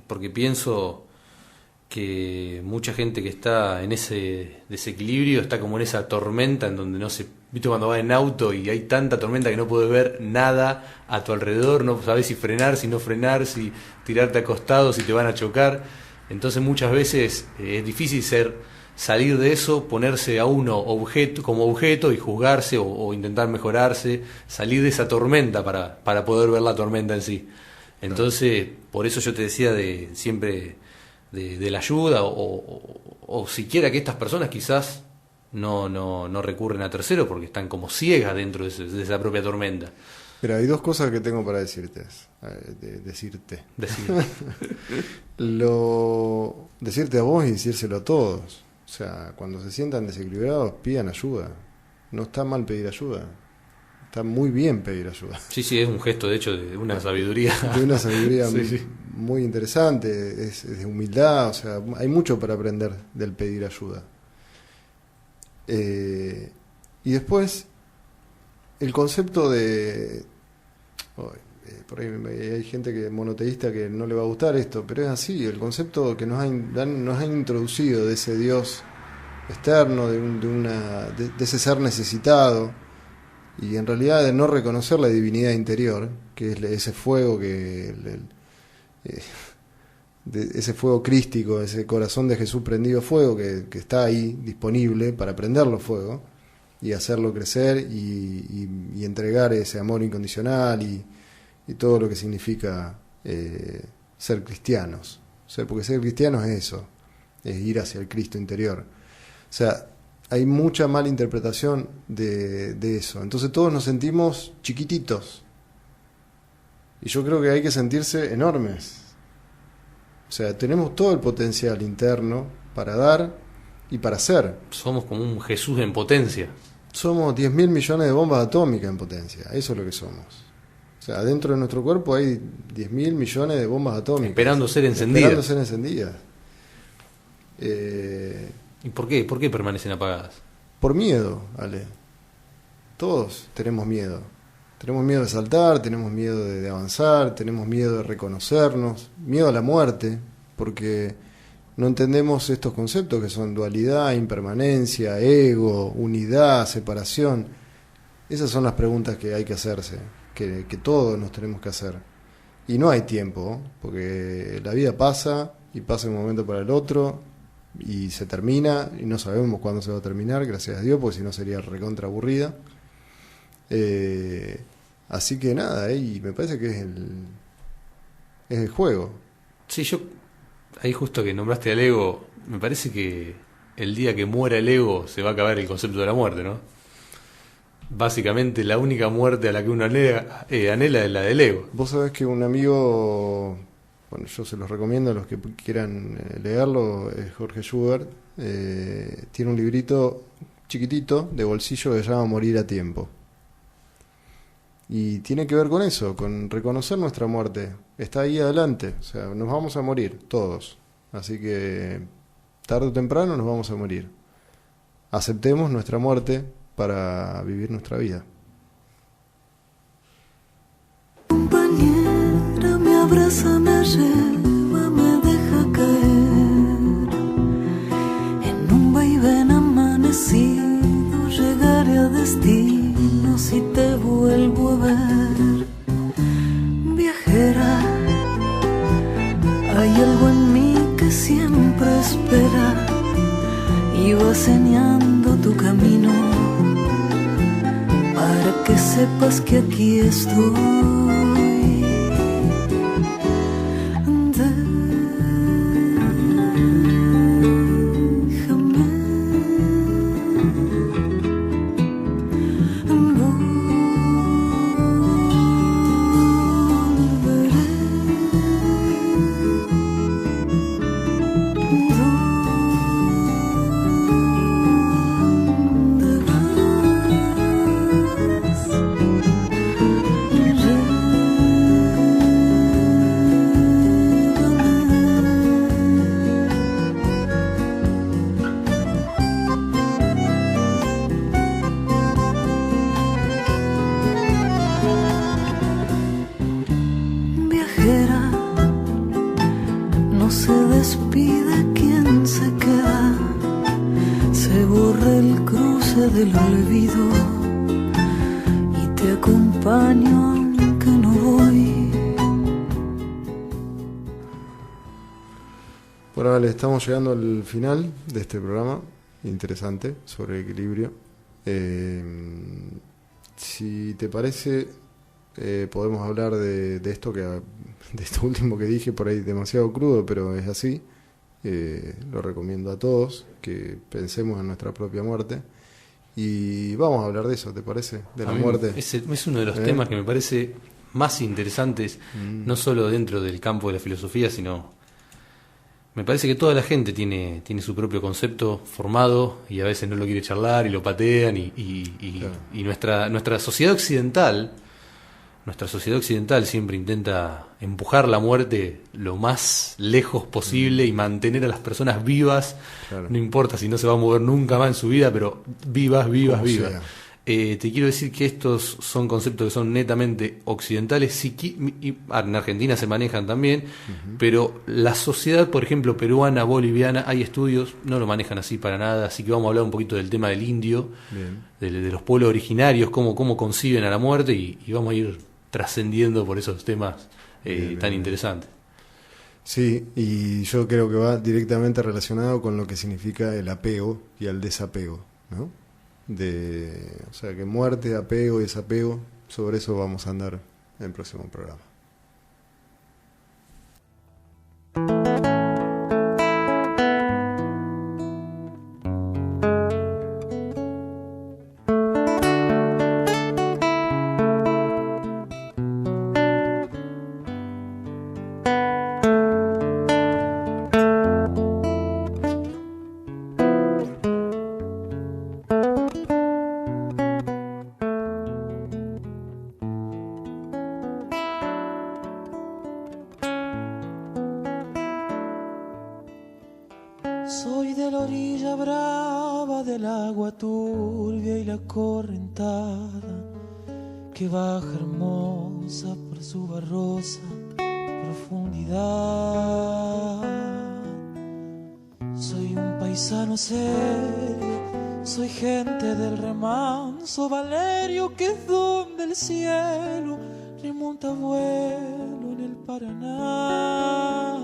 porque pienso que mucha gente que está en ese desequilibrio está como en esa tormenta en donde no se... ¿Viste cuando vas en auto y hay tanta tormenta que no puedes ver nada a tu alrededor? No sabes si frenar, si no frenar, si tirarte acostado, si te van a chocar. Entonces muchas veces es difícil salir de eso, ponerse a uno como objeto y juzgarse o intentar mejorarse, salir de esa tormenta para poder ver la tormenta en sí. Entonces, por eso yo te decía siempre de la ayuda o siquiera que estas personas quizás no recurren a terceros porque están como ciegas dentro de esa propia tormenta. Mira, hay dos cosas que tengo para decirte. Decirte a vos y decírselo a todos. O sea, cuando se sientan desequilibrados, pidan ayuda. No está mal pedir ayuda. Está muy bien pedir ayuda. Sí, es un gesto, de hecho, de una sabiduría. De una sabiduría sí. Muy interesante, es de humildad, o sea, hay mucho para aprender del pedir ayuda. Y después, el concepto de... por ahí hay gente monoteísta que no le va a gustar esto, pero es así, el concepto que nos han introducido de ese Dios externo, de ese ser necesitado, y en realidad de no reconocer la divinidad interior, que es ese fuego ese fuego crístico, ese corazón de Jesús prendido fuego que está ahí disponible para prenderlo fuego y hacerlo crecer y entregar ese amor incondicional y todo lo que significa ser cristianos. O sea, porque ser cristianos es eso, es ir hacia el Cristo interior. O sea, hay mucha mala interpretación de eso. Entonces todos nos sentimos chiquititos. Y yo creo que hay que sentirse enormes. O sea, tenemos todo el potencial interno para dar y para ser. Somos como un Jesús en potencia. Somos 10.000 millones de bombas atómicas en potencia. Eso es lo que somos. O sea, dentro de nuestro cuerpo hay 10.000 millones de bombas atómicas. Esperando ser encendidas. ¿Y por qué? ¿Por qué permanecen apagadas? Por miedo, Ale. Todos tenemos miedo. Tenemos miedo de saltar, tenemos miedo de avanzar, tenemos miedo de reconocernos, miedo a la muerte, porque no entendemos estos conceptos que son dualidad, impermanencia, ego, unidad, separación. Esas son las preguntas que hay que hacerse, que todos nos tenemos que hacer. Y no hay tiempo, porque la vida pasa y pasa de un momento para el otro y se termina y no sabemos cuándo se va a terminar, gracias a Dios, porque si no sería recontra aburrida. Así que nada, y me parece que es el juego. Sí, ahí justo que nombraste al ego, me parece que el día que muera el ego se va a acabar el concepto de la muerte, ¿no? Básicamente la única muerte a la que uno anhela es la del ego. Vos sabés que un amigo, bueno, yo se los recomiendo a los que quieran leerlo, es Jorge Schubert, tiene un librito chiquitito de bolsillo que se llama Morir a tiempo. Y tiene que ver con eso, con reconocer nuestra muerte. Está ahí adelante, o sea, nos vamos a morir todos. Así que tarde o temprano nos vamos a morir. Aceptemos nuestra muerte para vivir nuestra vida. Compañera, me abraza, me lleva, me deja caer. En un vaivén amanecido llegaré a destino si te vuelvo a ver. Viajera, hay algo en mí que siempre espera y va señalando tu camino para que sepas que aquí estoy. Del olvido y te acompaño aunque no voy. Bueno, vale, estamos llegando al final de este programa interesante sobre el equilibrio. Si te parece, podemos hablar de esto de esto último que dije, por ahí demasiado crudo, pero es así. Lo recomiendo a todos que pensemos en nuestra propia muerte. Y vamos a hablar de eso, ¿te parece? De la muerte. Es uno de los temas que me parece más interesantes, no solo dentro del campo de la filosofía, sino me parece que toda la gente tiene su propio concepto formado y a veces no lo quiere charlar y lo patean Claro. y nuestra sociedad occidental siempre intenta empujar la muerte lo más lejos posible y mantener a las personas vivas. Claro. No importa si no se va a mover nunca más en su vida, pero vivas. Como sea. Te quiero decir que estos son conceptos que son netamente occidentales. En Argentina se manejan también, pero la sociedad, por ejemplo, peruana, boliviana, hay estudios, no lo manejan así para nada. Así que vamos a hablar un poquito del tema del indio, de los pueblos originarios, cómo conciben a la muerte y vamos a ir trascendiendo por esos temas tan interesantes. Sí, y yo creo que va directamente relacionado con lo que significa el apego y el desapego, ¿no? O sea, que muerte, apego y desapego, sobre eso vamos a andar en el próximo programa. Soy de la orilla brava del agua turbia y la correntada que baja hermosa por su barrosa profundidad. Soy un paisano serio, soy gente del remanso Valerio, que es donde el cielo remonta vuelo en el Paraná.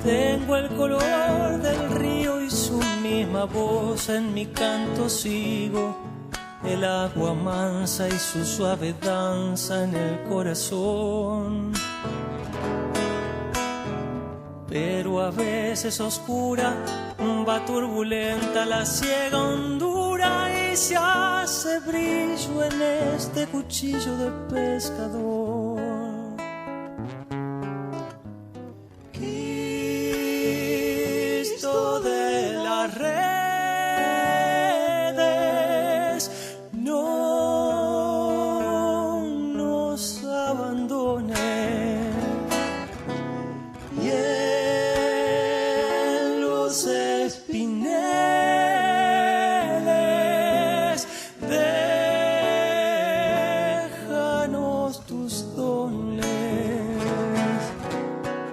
Tengo el color del río y su misma voz, en mi canto sigo el agua mansa y su suave danza en el corazón. Pero a veces oscura, va turbulenta la ciega hondura y se hace brillo en este cuchillo de pescador. Cristo de las redes, no nos abandone. Y en los espineles déjanos tus dones.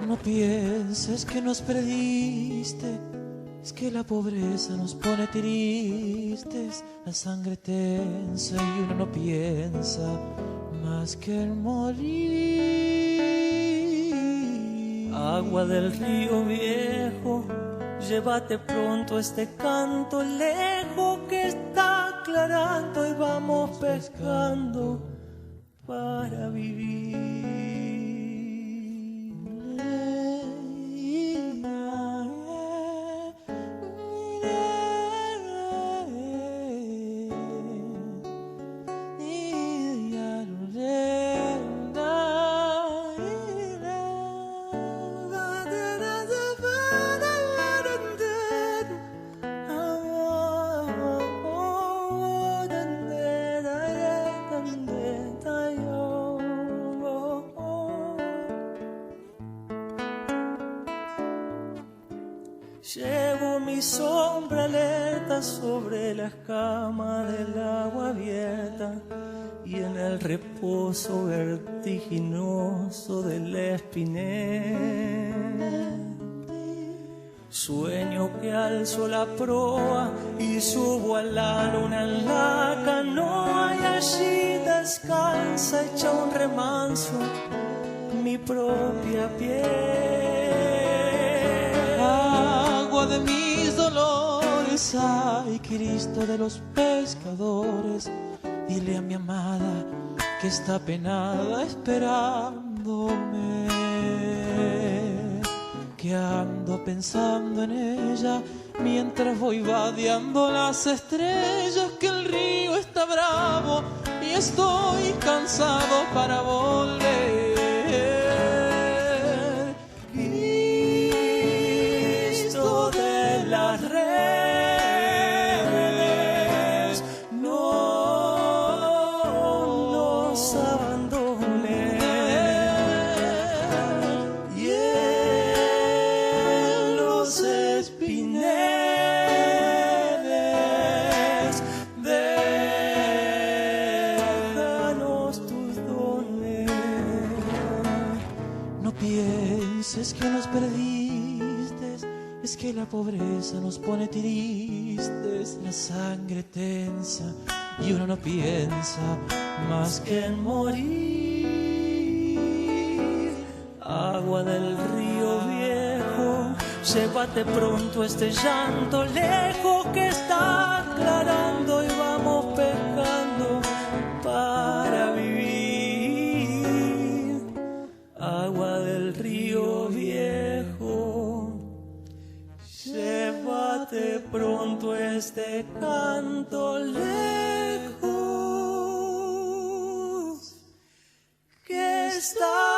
No pienses que nos perdiste, es que la pobreza nos pone tristes, la sangre tensa y uno no piensa más que en morir. Agua del río viejo, llévate pronto este canto lejos que está aclarando y vamos pescando para vivir. Llevo mi sombra alerta sobre la escama del agua abierta y en el reposo vertiginoso del espinel. Sueño que alzo la proa y subo a la luna en la canoa y allí descansa hecha un remanso mi propia piel. Agua de mis dolores, ay Cristo de los pescadores, dile a mi amada que está penada esperándome, que ando pensando en ella mientras voy vadeando las estrellas, que el río está bravo y estoy cansado para volver. Cristo de las redes, no nos abandone. Y en los espineles déjanos tus dones. No pienses que nos perdiste, es que la pobreza nos pone tristes, la sangre tensa y uno no piensa más que en morir. Agua del río viejo, llévate pronto este llanto lejos que está aclarando y vamos pescando para vivir. Agua del río viejo, llévate pronto este canto lejos que está